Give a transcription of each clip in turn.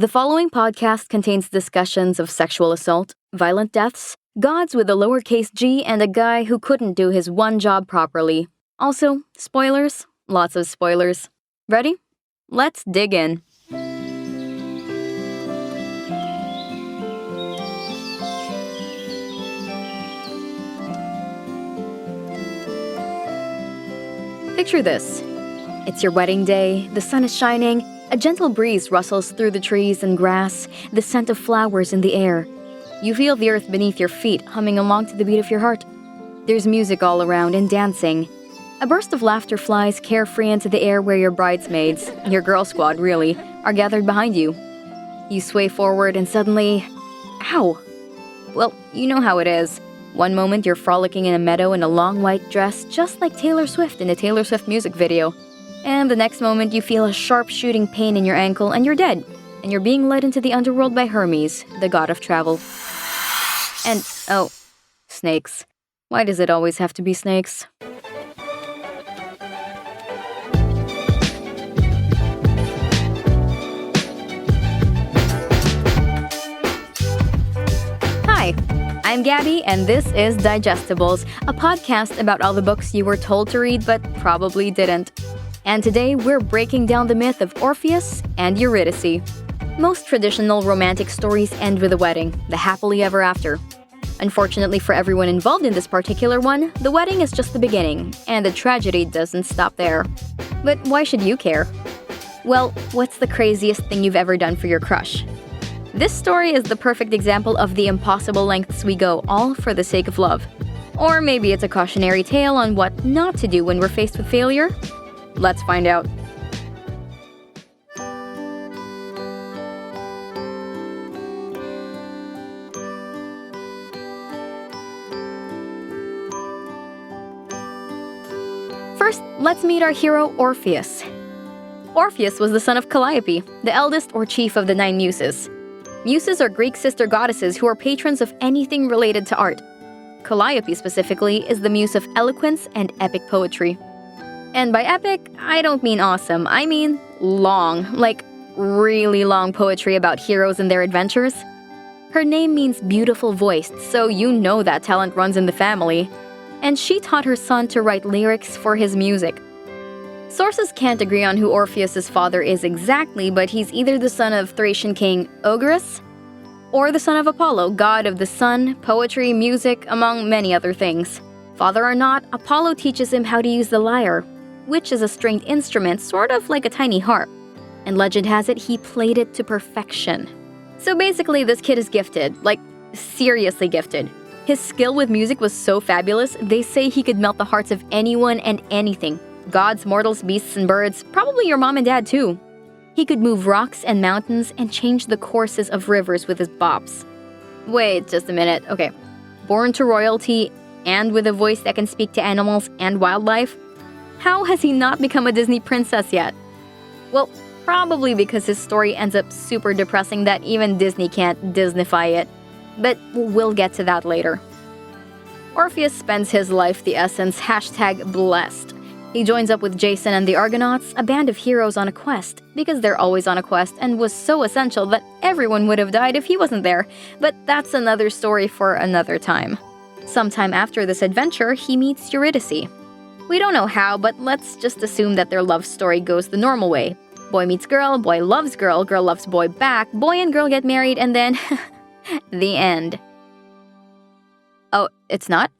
The following podcast contains discussions of sexual assault, violent deaths, gods with a lowercase g, and a guy who couldn't do his one job properly. Also, spoilers. Lots of spoilers. Ready? Let's dig in. Picture this. It's your wedding day, the sun is shining, a gentle breeze rustles through the trees and grass, the scent of flowers in the air. You feel the earth beneath your feet humming along to the beat of your heart. There's music all around and dancing. A burst of laughter flies carefree into the air where your bridesmaids, your girl squad really, are gathered behind you. You sway forward and suddenly... Ow! Well, you know how it is. One moment you're frolicking in a meadow in a long white dress just like Taylor Swift in the Taylor Swift music video. And the next moment you feel a sharp shooting pain in your ankle and you're dead. And you're being led into the underworld by Hermes, the god of travel. And, oh, snakes. Why does it always have to be snakes? Hi, I'm Gabby, and this is Digestibles, a podcast about all the books you were told to read but probably didn't. And today we're breaking down the myth of Orpheus and Eurydice. Most traditional romantic stories end with a wedding, the happily ever after. Unfortunately for everyone involved in this particular one, the wedding is just the beginning, and the tragedy doesn't stop there. But why should you care? Well, what's the craziest thing you've ever done for your crush? This story is the perfect example of the impossible lengths we go, all for the sake of love. Or maybe it's a cautionary tale on what not to do when we're faced with failure? Let's find out. First, let's meet our hero, Orpheus. Orpheus was the son of Calliope, the eldest or chief of the 9 Muses. Muses are Greek sister goddesses who are patrons of anything related to art. Calliope specifically is the muse of eloquence and epic poetry. And by epic, I don't mean awesome, I mean long, like really long poetry about heroes and their adventures. Her name means beautiful voiced, so you know that talent runs in the family. And she taught her son to write lyrics for his music. Sources can't agree on who Orpheus's father is exactly, but he's either the son of Thracian king Eurydice, or the son of Apollo, god of the sun, poetry, music, among many other things. Father or not, Apollo teaches him how to use the lyre, which is a stringed instrument sort of like a tiny harp. And legend has it he played it to perfection. So basically this kid is gifted, like seriously gifted. His skill with music was so fabulous, they say he could melt the hearts of anyone and anything. Gods, mortals, beasts, and birds, probably your mom and dad too. He could move rocks and mountains and change the courses of rivers with his bops. Wait just a minute, okay. Born to royalty and with a voice that can speak to animals and wildlife? How has he not become a Disney princess yet? Well, probably because his story ends up super depressing that even Disney can't Disneyfy it. But we'll get to that later. Orpheus spends his life the essence #blessed. He joins up with Jason and the Argonauts, a band of heroes on a quest, because they're always on a quest and was so essential that everyone would have died if he wasn't there. But that's another story for another time. Sometime after this adventure, he meets Eurydice. We don't know how, but let's just assume that their love story goes the normal way. Boy meets girl, boy loves girl loves boy back, boy and girl get married, and then... the end. Oh, it's not?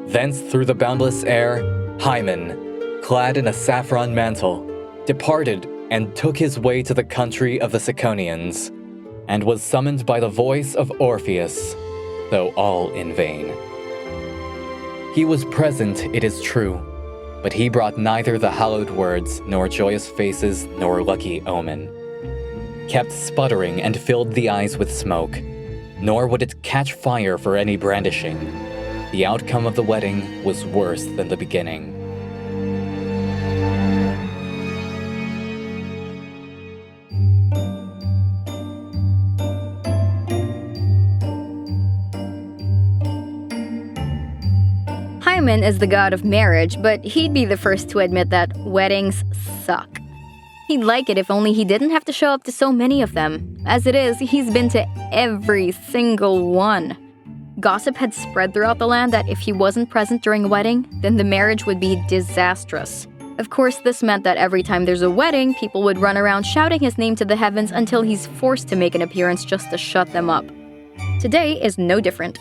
Thence through the boundless air, Hymen, clad in a saffron mantle, departed and took his way to the country of the Ciconians, and was summoned by the voice of Orpheus, though all in vain. He was present, it is true, but he brought neither the hallowed words, nor joyous faces, nor lucky omen. Kept sputtering and filled the eyes with smoke, nor would it catch fire for any brandishing. The outcome of the wedding was worse than the beginning. Hymen is the god of marriage, but he'd be the first to admit that weddings suck. He'd like it if only he didn't have to show up to so many of them. As it is, he's been to every single one. Gossip had spread throughout the land that if he wasn't present during a wedding, then the marriage would be disastrous. Of course, this meant that every time there's a wedding, people would run around shouting his name to the heavens until he's forced to make an appearance just to shut them up. Today is no different.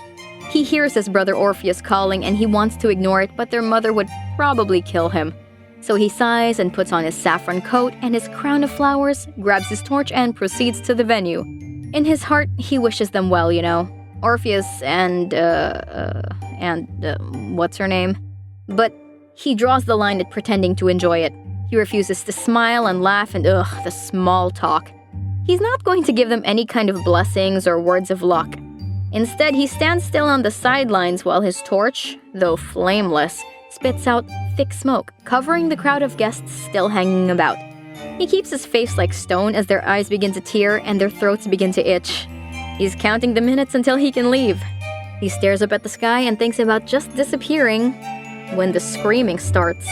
He hears his brother Orpheus calling and he wants to ignore it, but their mother would probably kill him. So he sighs and puts on his saffron coat and his crown of flowers, grabs his torch and proceeds to the venue. In his heart, he wishes them well, you know. Orpheus and what's her name? But he draws the line at pretending to enjoy it. He refuses to smile and laugh and the small talk. He's not going to give them any kind of blessings or words of luck. Instead, he stands still on the sidelines while his torch, though flameless, spits out thick smoke, covering the crowd of guests still hanging about. He keeps his face like stone as their eyes begin to tear and their throats begin to itch. He's counting the minutes until he can leave. He stares up at the sky and thinks about just disappearing when the screaming starts.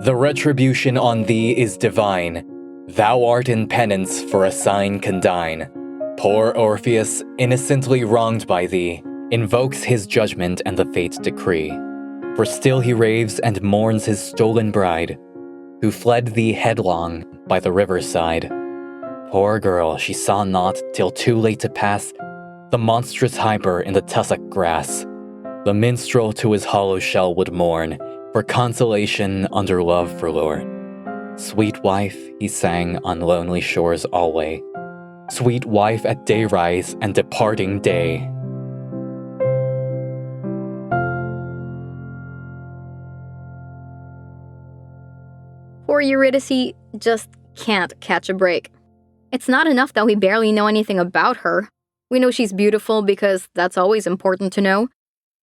The retribution on thee is divine. Thou art in penance for a sign condign. Poor Orpheus, innocently wronged by thee, invokes his judgment and the fate's decree. For still he raves and mourns his stolen bride, who fled thee headlong by the riverside. Poor girl, she saw not, till too late to pass, the monstrous hyper in the tussock grass. The minstrel to his hollow shell would mourn, for consolation under love forlorn. Sweet wife, he sang on lonely shores alway. Sweet wife at dayrise and departing day. Poor Eurydice just can't catch a break. It's not enough that we barely know anything about her. We know she's beautiful because that's always important to know.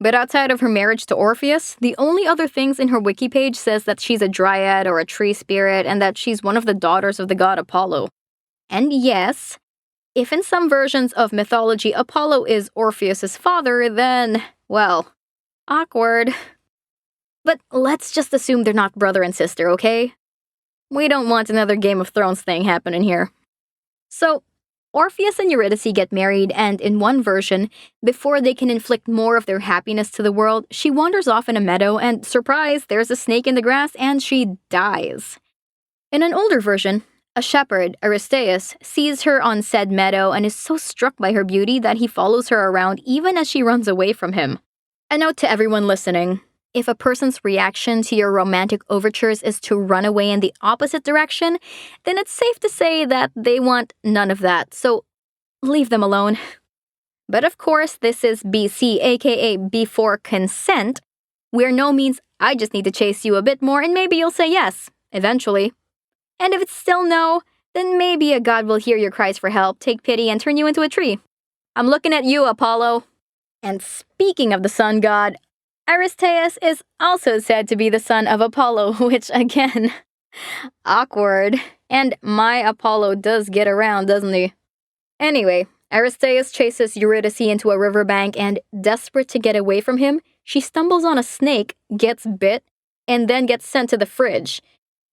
But outside of her marriage to Orpheus, the only other things in her wiki page says that she's a dryad or a tree spirit and that she's one of the daughters of the god Apollo. And yes, if in some versions of mythology Apollo is Orpheus's father, then, well, awkward. But let's just assume they're not brother and sister, okay? We don't want another Game of Thrones thing happening here. So, Orpheus and Eurydice get married, and in one version, before they can inflict more of their happiness to the world, she wanders off in a meadow and, surprise, there's a snake in the grass and she dies. In an older version, a shepherd, Aristeus, sees her on said meadow and is so struck by her beauty that he follows her around even as she runs away from him. A note to everyone listening. If a person's reaction to your romantic overtures is to run away in the opposite direction, then it's safe to say that they want none of that, so leave them alone. But of course, this is BC, aka before consent, where no means I just need to chase you a bit more and maybe you'll say yes, eventually. And if it's still no, then maybe a god will hear your cries for help, take pity, and turn you into a tree. I'm looking at you, Apollo. And speaking of the sun god, Aristeus is also said to be the son of Apollo, which, again, awkward. And my Apollo does get around, doesn't he? Anyway, Aristeus chases Eurydice into a riverbank and, desperate to get away from him, she stumbles on a snake, gets bit, and then gets sent to the fridge.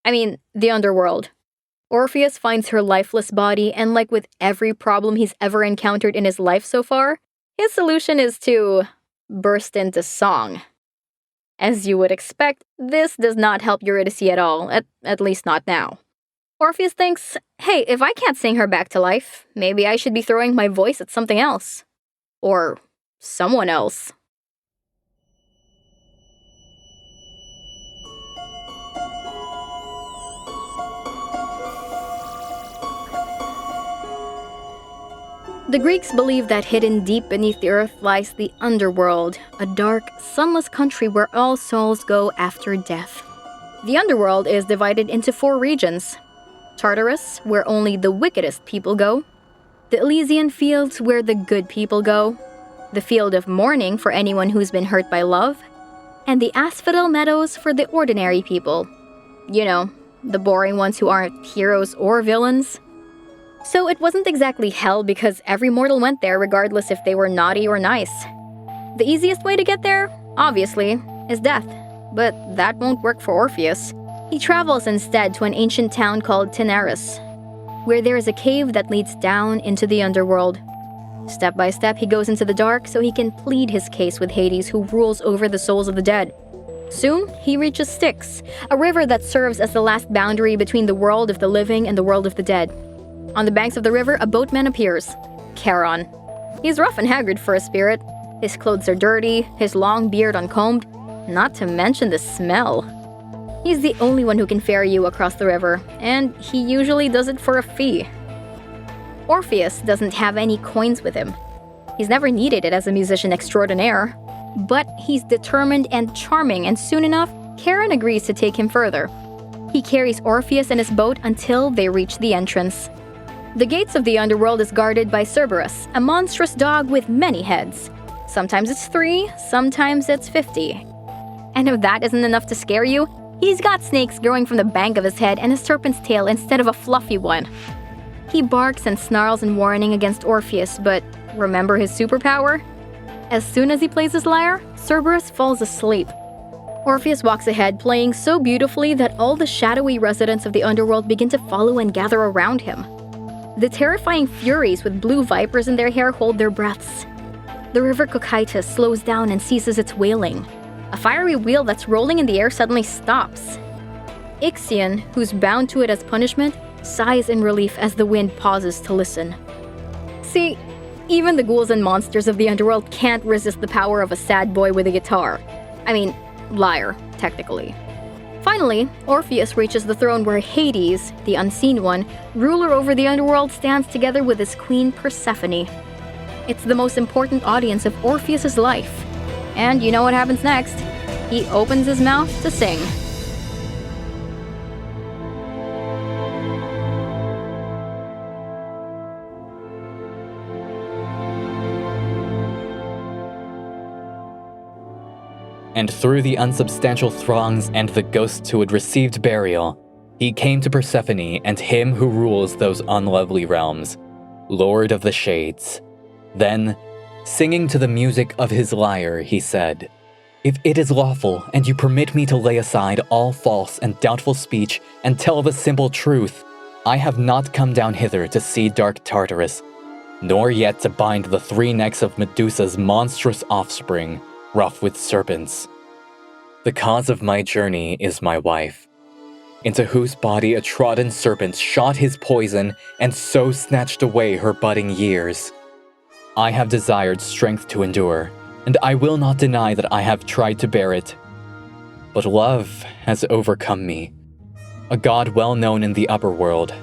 I mean, the underworld. Orpheus finds her lifeless body, and like with every problem he's ever encountered in his life so far, his solution is to burst into song. As you would expect, this does not help Eurydice at all, at least not now. Orpheus thinks, hey, if I can't sing her back to life, maybe I should be throwing my voice at something else. Or someone else. The Greeks believed that hidden deep beneath the earth lies the underworld, a dark, sunless country where all souls go after death. The underworld is divided into 4 regions. Tartarus, where only the wickedest people go. The Elysian fields, where the good people go. The field of mourning for anyone who's been hurt by love. and the asphodel meadows for the ordinary people. You know, the boring ones who aren't heroes or villains. So it wasn't exactly hell because every mortal went there regardless if they were naughty or nice. The easiest way to get there, obviously, is death. But that won't work for Orpheus. He travels instead to an ancient town called Taenarus, where there is a cave that leads down into the underworld. Step by step, he goes into the dark so he can plead his case with Hades, who rules over the souls of the dead. Soon, he reaches Styx, a river that serves as the last boundary between the world of the living and the world of the dead. On the banks of the river, a boatman appears, Charon. He's rough and haggard for a spirit. His clothes are dirty, his long beard uncombed, not to mention the smell. He's the only one who can ferry you across the river, and he usually does it for a fee. Orpheus doesn't have any coins with him. He's never needed it as a musician extraordinaire. But he's determined and charming, and soon enough, Charon agrees to take him further. He carries Orpheus in his boat until they reach the entrance. The gates of the underworld is guarded by Cerberus, a monstrous dog with many heads. Sometimes it's 3, sometimes it's 50. And if that isn't enough to scare you, he's got snakes growing from the bank of his head and a serpent's tail instead of a fluffy one. He barks and snarls in warning against Orpheus, but remember his superpower? As soon as he plays his lyre, Cerberus falls asleep. Orpheus walks ahead, playing so beautifully that all the shadowy residents of the underworld begin to follow and gather around him. The terrifying Furies with blue vipers in their hair hold their breaths. The river Cocytus slows down and ceases its wailing. A fiery wheel that's rolling in the air suddenly stops. Ixion, who's bound to it as punishment, sighs in relief as the wind pauses to listen. See, even the ghouls and monsters of the underworld can't resist the power of a sad boy with a guitar. I mean, lyre, technically. Finally, Orpheus reaches the throne where Hades, the unseen one, ruler over the underworld, stands together with his queen Persephone. It's the most important audience of Orpheus's life. And you know what happens next? He opens his mouth to sing. And through the unsubstantial throngs and the ghosts who had received burial, he came to Persephone and him who rules those unlovely realms, Lord of the Shades. Then, singing to the music of his lyre, he said, "If it is lawful, and you permit me to lay aside all false and doubtful speech and tell the simple truth, I have not come down hither to see dark Tartarus, nor yet to bind the 3 necks of Medusa's monstrous offspring, rough with serpents. The cause of my journey is my wife, into whose body a trodden serpent shot his poison and so snatched away her budding years. I have desired strength to endure, and I will not deny that I have tried to bear it. But love has overcome me, a god well known in the upper world,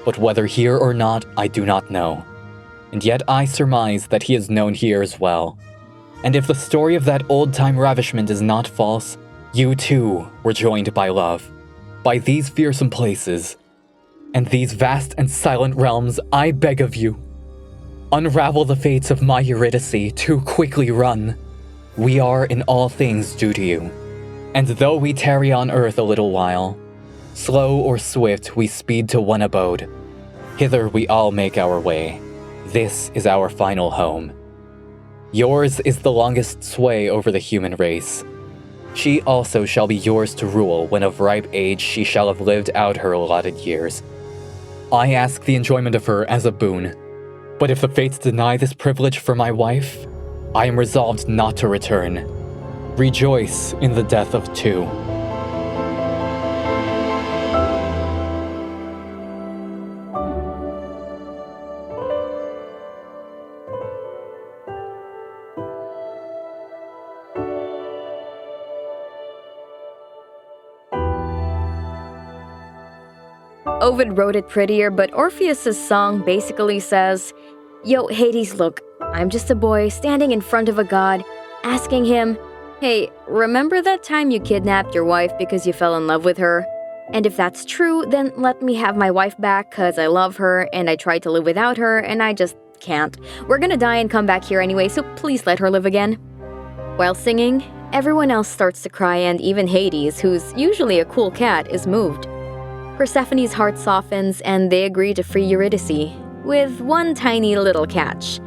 but whether here or not I do not know, and yet I surmise that he is known here as well. And if the story of that old-time ravishment is not false, you too were joined by love, by these fearsome places, and these vast and silent realms. I beg of you, unravel the fates of my Eurydice, too quickly run. We are in all things due to you, and though we tarry on earth a little while, slow or swift we speed to one abode. Hither we all make our way. This is our final home. Yours is the longest sway over the human race. She also shall be yours to rule when of ripe age she shall have lived out her allotted years. I ask the enjoyment of her as a boon, but if the fates deny this privilege for my wife, I am resolved not to return. Rejoice in the death of 2. Ovid wrote it prettier, but Orpheus's song basically says, "Yo, Hades, look, I'm just a boy standing in front of a god, asking him, hey, remember that time you kidnapped your wife because you fell in love with her? And if that's true, then let me have my wife back cause I love her and I tried to live without her and I just can't. We're gonna die and come back here anyway, so please let her live again." While singing, everyone else starts to cry, and even Hades, who's usually a cool cat, is moved. Persephone's heart softens and they agree to free Eurydice, with one tiny little catch.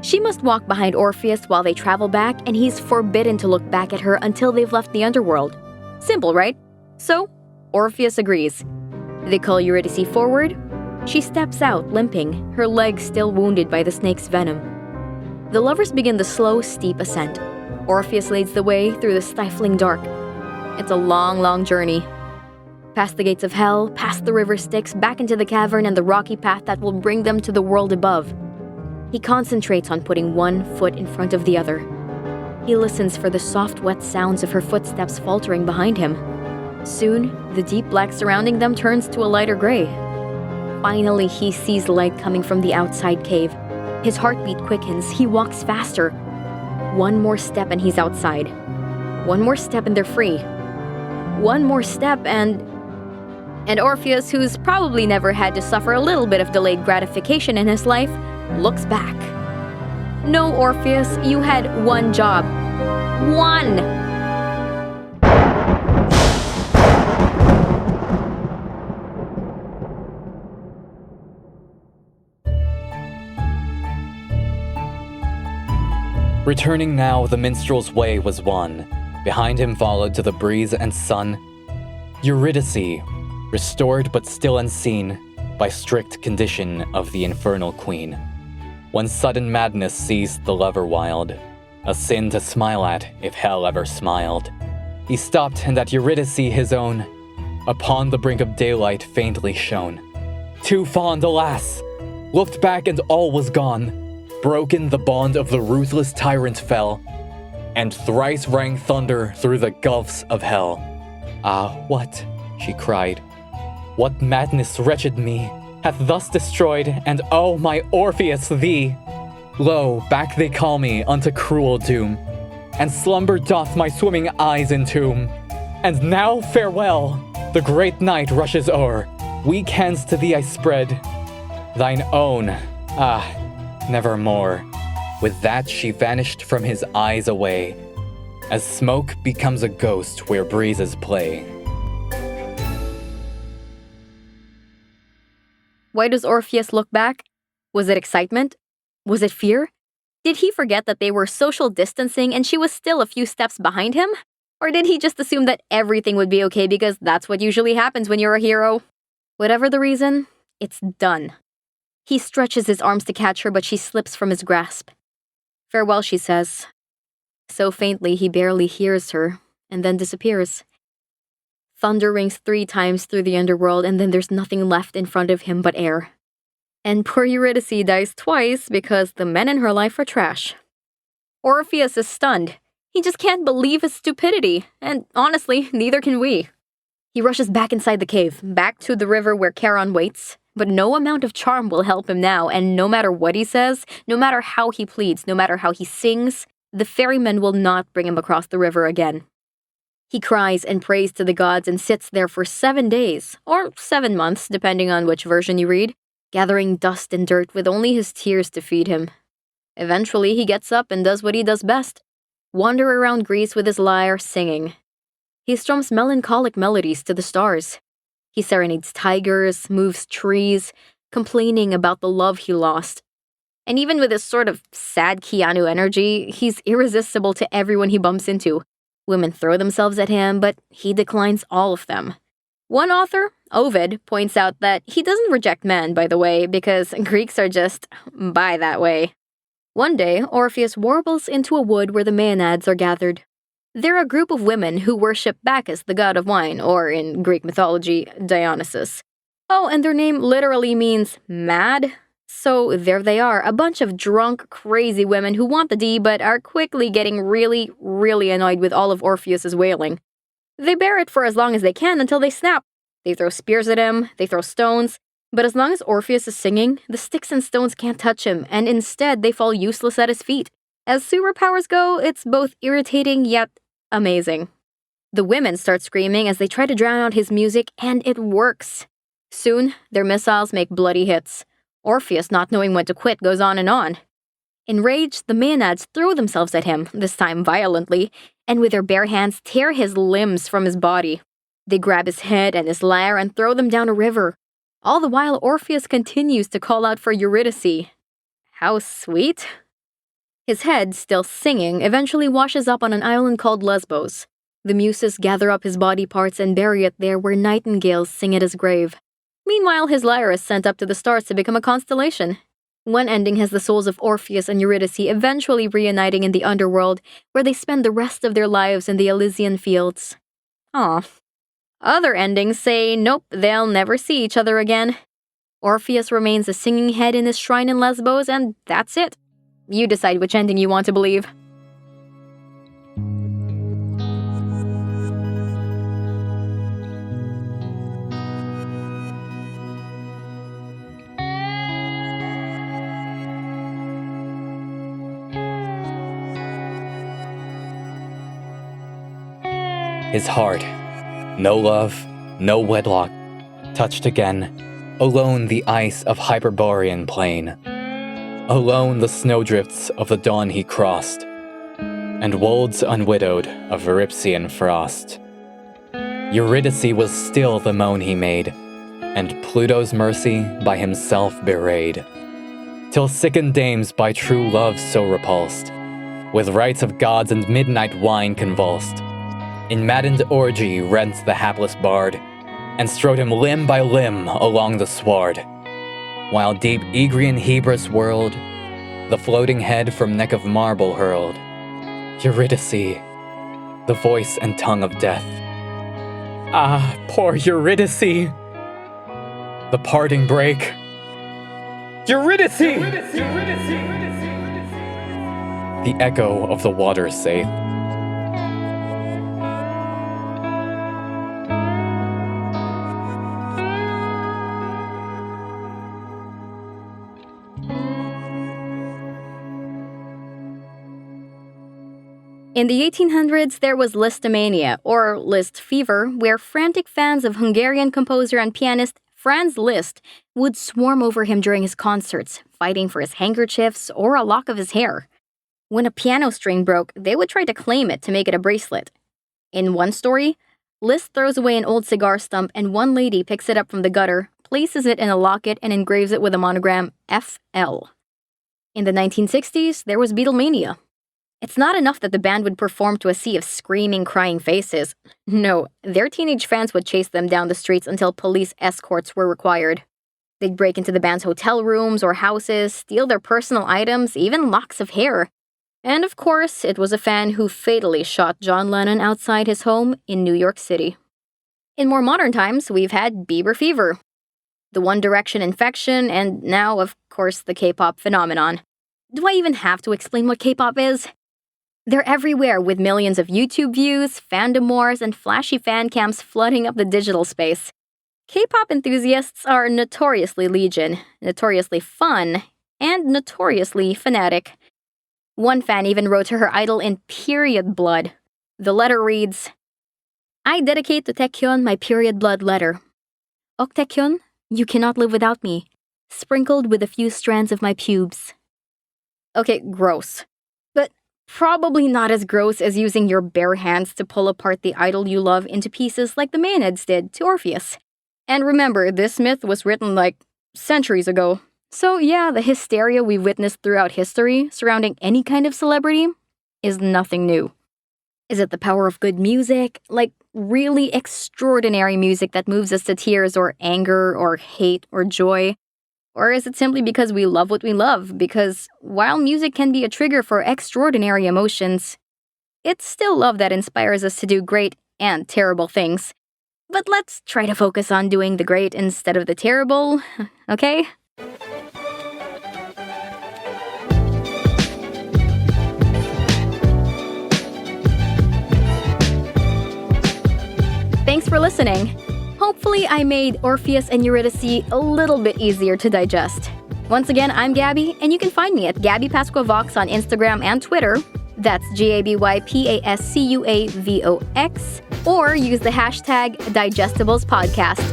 She must walk behind Orpheus while they travel back, and he's forbidden to look back at her until they've left the underworld. Simple, right? So, Orpheus agrees. They call Eurydice forward. She steps out, limping, her legs still wounded by the snake's venom. The lovers begin the slow, steep ascent. Orpheus leads the way through the stifling dark. It's a long, long journey. Past the gates of hell, past the river Styx, back into the cavern and the rocky path that will bring them to the world above. He concentrates on putting one foot in front of the other. He listens for the soft, wet sounds of her footsteps faltering behind him. Soon, the deep black surrounding them turns to a lighter gray. Finally, he sees light coming from the outside cave. His heartbeat quickens. He walks faster. One more step and he's outside. One more step and they're free. One more step and Orpheus, who's probably never had to suffer a little bit of delayed gratification in his life, looks back. No, Orpheus, you had one job. One! Returning now, the minstrel's way was won. Behind him followed to the breeze and sun Eurydice, restored but still unseen by strict condition of the infernal queen. When sudden madness seized the lover wild, a sin to smile at if hell ever smiled, he stopped and at Eurydice his own, upon the brink of daylight faintly shone. Too fond, alas! Looked back and all was gone. Broken the bond of the ruthless tyrant fell, and thrice rang thunder through the gulfs of hell. Ah, what, she cried, what madness wretched me hath thus destroyed, and oh, my Orpheus, thee! Lo, back they call me unto cruel doom, and slumber doth my swimming eyes entomb. And now farewell, the great night rushes o'er, weak hands to thee I spread, thine own, nevermore. With that she vanished from his eyes away, as smoke becomes a ghost where breezes play. Why does Orpheus look back? Was it excitement? Was it fear? Did he forget that they were social distancing and she was still a few steps behind him? Or did he just assume that everything would be okay because that's what usually happens when you're a hero? Whatever the reason, it's done. He stretches his arms to catch her, but she slips from his grasp. Farewell, she says. So faintly he barely hears her, and then disappears. Thunder rings 3 times through the underworld, and then there's nothing left in front of him but air. And poor Eurydice dies twice because the men in her life are trash. Orpheus is stunned. He just can't believe his stupidity, and honestly, neither can we. He rushes back inside the cave, back to the river where Charon waits, but no amount of charm will help him now, and no matter what he says, no matter how he pleads, no matter how he sings, the ferrymen will not bring him across the river again. He cries and prays to the gods and sits there for 7 days, or 7 months, depending on which version you read, gathering dust and dirt with only his tears to feed him. Eventually, he gets up and does what he does best, wander around Greece with his lyre singing. He strums melancholic melodies to the stars. He serenades tigers, moves trees, complaining about the love he lost. And even with his sort of sad Keanu energy, he's irresistible to everyone he bumps into. Women throw themselves at him, but he declines all of them. One author, Ovid, points out that he doesn't reject men, by the way, because Greeks are just by that way. One day, Orpheus warbles into a wood where the Maenads are gathered. They're a group of women who worship Bacchus, the god of wine, or in Greek mythology, Dionysus. Oh, and their name literally means mad. So there they are, a bunch of drunk, crazy women who want the D but are quickly getting really, really annoyed with all of Orpheus's wailing. They bear it for as long as they can until they snap. They throw spears at him, they throw stones, but as long as Orpheus is singing, the sticks and stones can't touch him, and instead they fall useless at his feet. As superpowers go, it's both irritating yet amazing. The women start screaming as they try to drown out his music, and it works. Soon, their missiles make bloody hits. Orpheus, not knowing when to quit, goes on and on. Enraged, the Maenads throw themselves at him, this time violently, and with their bare hands tear his limbs from his body. They grab his head and his lyre and throw them down a river. All the while, Orpheus continues to call out for Eurydice. How sweet. His head, still singing, eventually washes up on an island called Lesbos. The Muses gather up his body parts and bury it there where nightingales sing at his grave. Meanwhile, his lyre is sent up to the stars to become a constellation. One ending has the souls of Orpheus and Eurydice eventually reuniting in the underworld, where they spend the rest of their lives in the Elysian fields. Aw. Other endings say nope, they'll never see each other again. Orpheus remains a singing head in his shrine in Lesbos, and that's it. You decide which ending you want to believe. His heart, no love, no wedlock, touched again, alone the ice of Hyperborean plain, alone the snowdrifts of the dawn he crossed, and wolds unwidowed of Eurypsian frost. Eurydice was still the moan he made, and Pluto's mercy by himself bewrayed, till sickened dames by true love so repulsed, with rites of gods and midnight wine convulsed, in maddened orgy rent the hapless bard, and strode him limb by limb along the sward, while deep Egrian Hebrus whirled, the floating head from neck of marble hurled. Eurydice, the voice and tongue of death. Ah, poor Eurydice! The parting break. Eurydice! The echo of the waters saith. In the 1800s, there was Listomania, or Liszt fever, where frantic fans of Hungarian composer and pianist Franz Liszt would swarm over him during his concerts, fighting for his handkerchiefs or a lock of his hair. When a piano string broke, they would try to claim it to make it a bracelet. In one story, Liszt throws away an old cigar stump and one lady picks it up from the gutter, places it in a locket, and engraves it with a monogram FL. In the 1960s, there was Beetle Mania. It's not enough that the band would perform to a sea of screaming, crying faces. No, their teenage fans would chase them down the streets until police escorts were required. They'd break into the band's hotel rooms or houses, steal their personal items, even locks of hair. And of course, it was a fan who fatally shot John Lennon outside his home in New York City. In more modern times, we've had Bieber fever, the One Direction infection, and now, of course, the K-pop phenomenon. Do I even have to explain what K-pop is? They're everywhere, with millions of YouTube views, fandom wars, and flashy fan cams flooding up the digital space. K-pop enthusiasts are notoriously legion, notoriously fun, and notoriously fanatic. One fan even wrote to her idol in period blood. The letter reads, "I dedicate to Taehyun my period blood letter. Ok Taehyun, you cannot live without me, sprinkled with a few strands of my pubes." Okay, gross. But probably not as gross as using your bare hands to pull apart the idol you love into pieces like the Maenads did to Orpheus. And remember, this myth was written centuries ago. So yeah, the hysteria we've witnessed throughout history surrounding any kind of celebrity is nothing new. Is it the power of good music? Really extraordinary music that moves us to tears or anger or hate or joy? Or is it simply because we love what we love? Because while music can be a trigger for extraordinary emotions, it's still love that inspires us to do great and terrible things. But let's try to focus on doing the great instead of the terrible, okay? Thanks for listening. Hopefully I made Orpheus and Eurydice a little bit easier to digest. Once again, I'm Gabby, and you can find me at Gabby Pascuavox on Instagram and Twitter. That's GABYPASCUAVOX. Or use the hashtag Digestibles Podcast.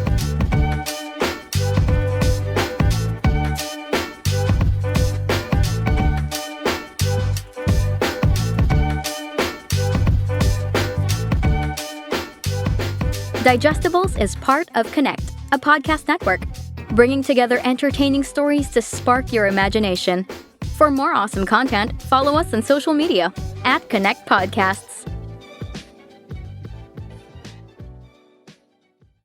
Digestibles is part of Connect, a podcast network, bringing together entertaining stories to spark your imagination. For more awesome content, follow us on social media @Connect Podcast.